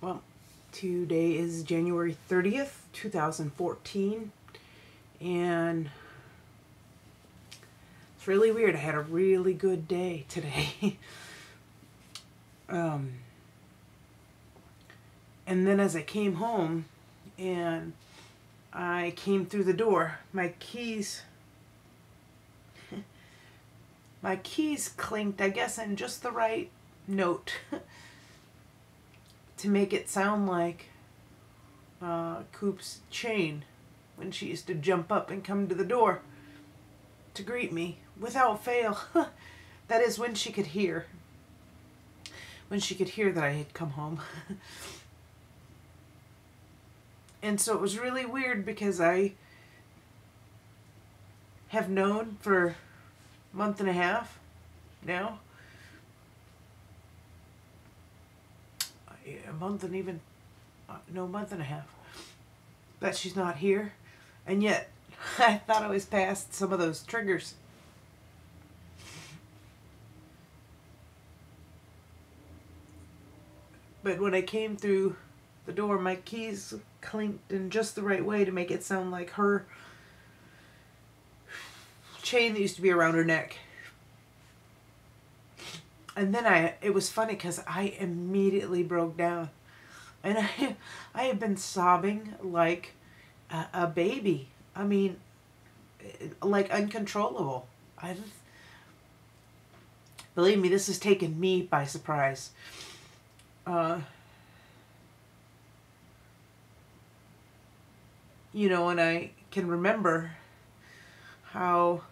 Well, today is January 30th, 2014, and it's really weird. I had a really good day today. And then as I came home and I came through the door, my keys clinked, I guess, in just the right note to make it sound like Coop's chain when she used to jump up and come to the door to greet me without fail. That is when she could hear. When she could hear that I had come home. And so it was really weird because I have known for a month and a half now. A month and even, no, month and a half, that she's not here. And yet, I thought I was past some of those triggers. But when I came through the door, my keys clinked in just the right way to make it sound like her chain that used to be around her neck. And then it was funny because I immediately broke down. And I have been sobbing like a baby. I mean, like uncontrollable. Believe me, this has taken me by surprise. You know, and I can remember how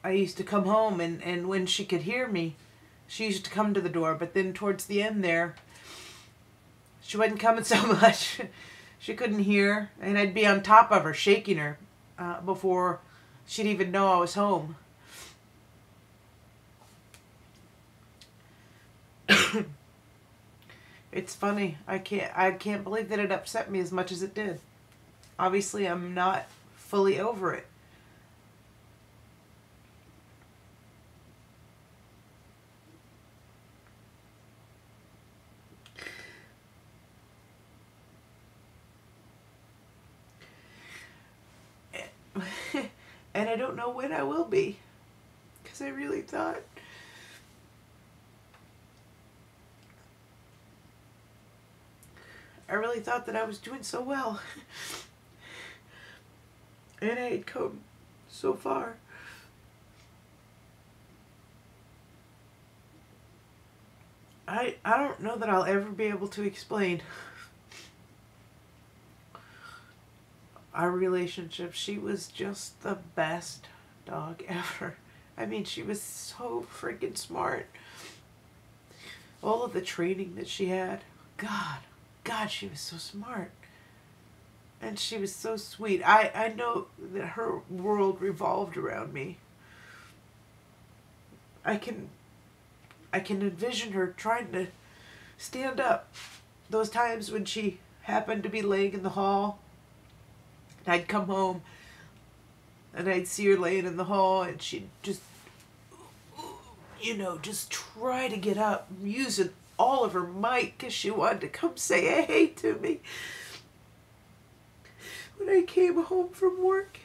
I used to come home and when she could hear me, she used to come to the door, but then towards the end there, she wasn't coming so much. She couldn't hear, and I'd be on top of her, shaking her before she'd even know I was home. It's funny. I can't believe that it upset me as much as it did. Obviously, I'm not fully over it. And I don't know when I will be, because I really thought that I was doing so well. And I had come so far. I don't know that I'll ever be able to explain our relationship. She was just the best dog ever. I mean, she was so freaking smart. All of the training that she had. God, she was so smart. And she was so sweet. I know that her world revolved around me. I can envision her trying to stand up. Those times when she happened to be laying in the hall, and I'd come home and I'd see her laying in the hall, and she'd just, you know, just try to get up, using all of her might because she wanted to come say hey to me. When I came home from work,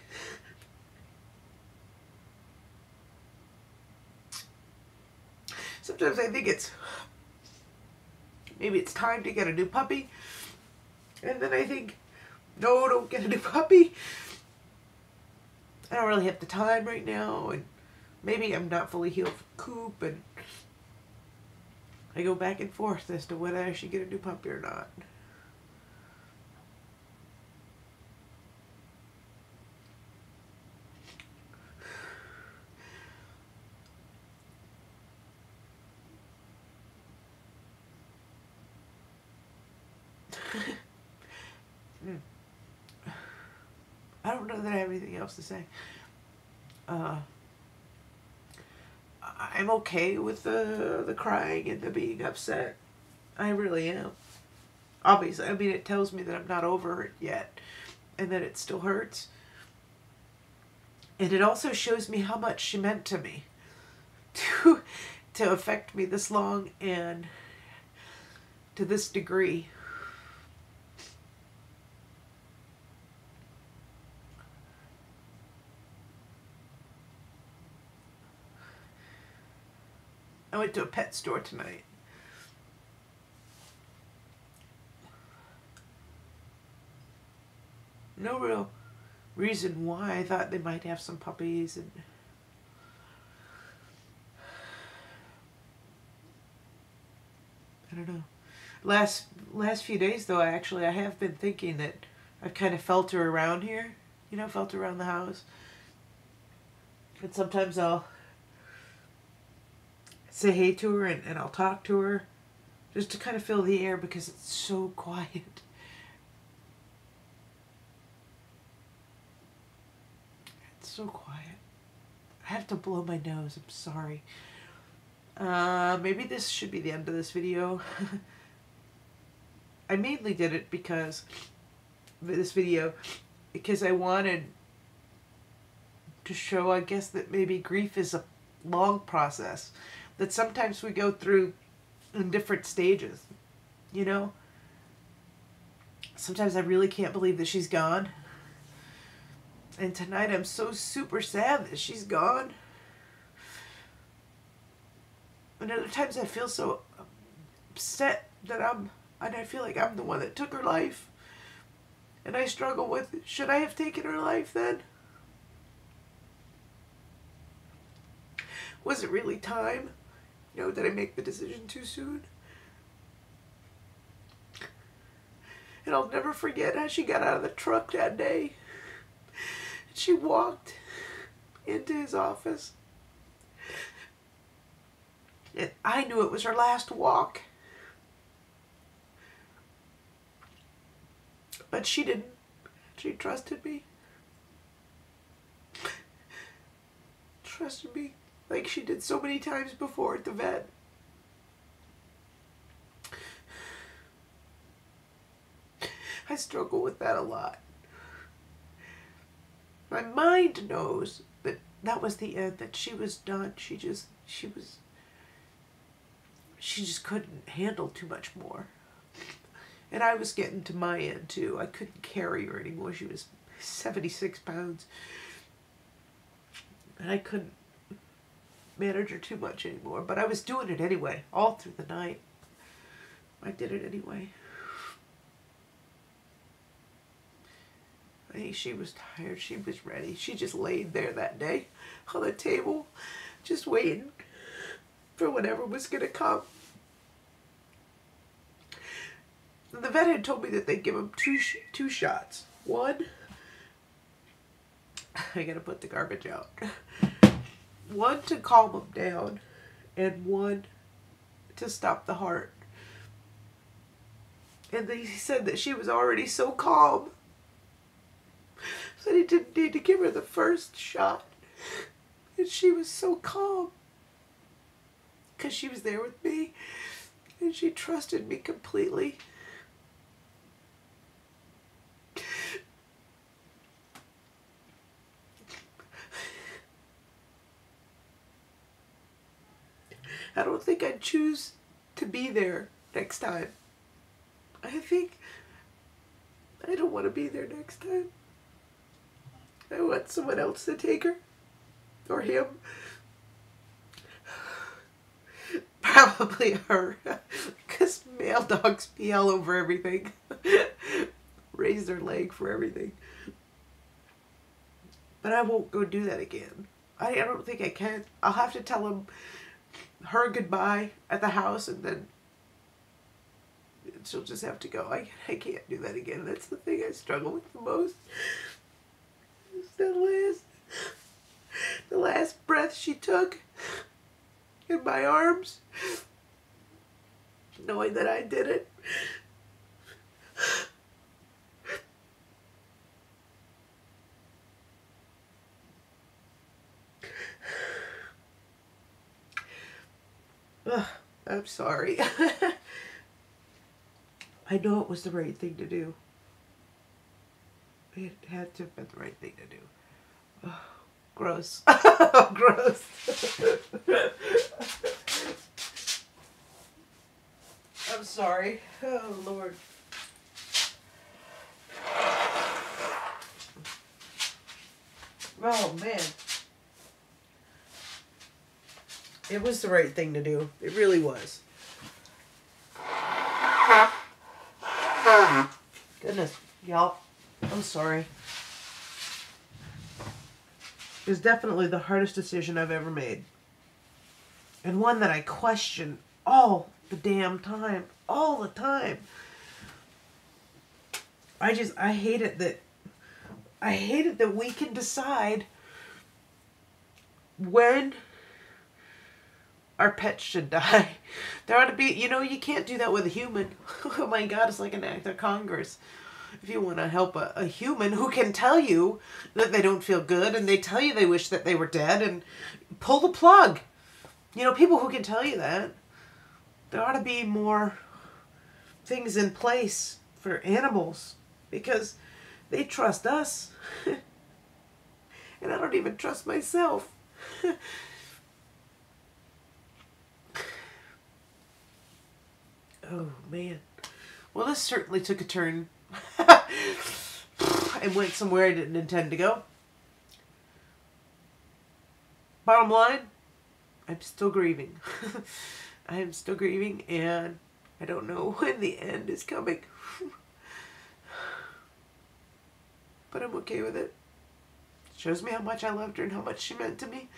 sometimes I think maybe it's time to get a new puppy. And then I think, no, don't get a new puppy. I don't really have the time right now, and maybe I'm not fully healed from Coop, and I go back and forth as to whether I should get a new puppy or not. I don't know that I have anything else to say. I'm okay with the crying and the being upset. I really am. Obviously, I mean, it tells me that I'm not over it yet and that it still hurts. And it also shows me how much she meant to me to affect me this long and to this degree. I went to a pet store tonight. No real reason why. I thought they might have some puppies, and I don't know. Last few days though, I have been thinking that I've kind of felt her around here, you know, felt her around the house. And sometimes I'll say hey to her and I'll talk to her just to kind of fill the air because it's so quiet. It's so quiet. I have to blow my nose. I'm sorry. Maybe this should be the end of this video. I mainly did it because I wanted to show, I guess, that maybe grief is a long process that sometimes we go through in different stages, you know? Sometimes I really can't believe that she's gone. And tonight I'm so super sad that she's gone. And other times I feel so upset that I feel like I'm the one that took her life. And I struggle with, should I have taken her life then? Was it really time? You know, did I make the decision too soon? And I'll never forget how she got out of the truck that day. She walked into his office. And I knew it was her last walk. But she didn't. She trusted me. Trusted me like she did so many times before at the vet. I struggle with that a lot. My mind knows that that was the end, that she was done. She just couldn't handle too much more. And I was getting to my end too. I couldn't carry her anymore. She was 76 pounds. And I couldn't manage her too much anymore. But I was doing it anyway, all through the night. I did it anyway. She was tired. She was ready. She just laid there that day on the table, just waiting for whatever was going to come. And the vet had told me that they'd give him two shots. One, I gotta put the garbage out. One to calm him down, and one to stop the heart. And he said that she was already so calm that he didn't need to give her the first shot. And she was so calm because she was there with me and she trusted me completely. I don't think I'd choose to be there next time. I think I don't want to be there next time. I want someone else to take her. Or him. Probably her. Because male dogs pee all over everything. Raise their leg for everything. But I won't go do that again. I don't think I can. I'll have to tell her goodbye at the house, and then she'll just have to go. I can't do that again. That's the thing I struggle with the most. It's the last breath she took in my arms, knowing that I did it. I'm sorry. I know it was the right thing to do. It had to have been the right thing to do. Oh, gross. Gross. I'm I'm sorry. Oh, Lord. Oh, man. It was the right thing to do. It really was. Goodness, y'all. I'm sorry. It was definitely the hardest decision I've ever made. And one that I question all the damn time. All the time. I hate it that we can decide when our pets should die. There ought to be, you can't do that with a human. Oh my God, it's like an act of Congress. If you want to help a human who can tell you that they don't feel good and they tell you they wish that they were dead and pull the plug. People who can tell you that. There ought to be more things in place for animals because they trust us. And I don't even trust myself. Oh, man. Well, this certainly took a turn and went somewhere I didn't intend to go. Bottom line, I'm still grieving. I am still grieving, and I don't know when the end is coming. But I'm okay with it. It shows me how much I loved her and how much she meant to me.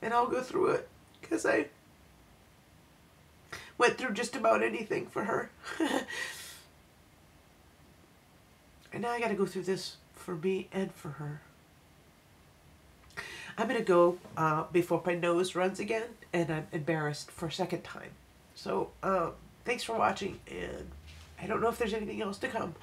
And I'll go through it, because I went through just about anything for her. And now I gotta go through this for me and for her. I'm gonna go before my nose runs again, and I'm embarrassed for a second time. So, thanks for watching, and I don't know if there's anything else to come.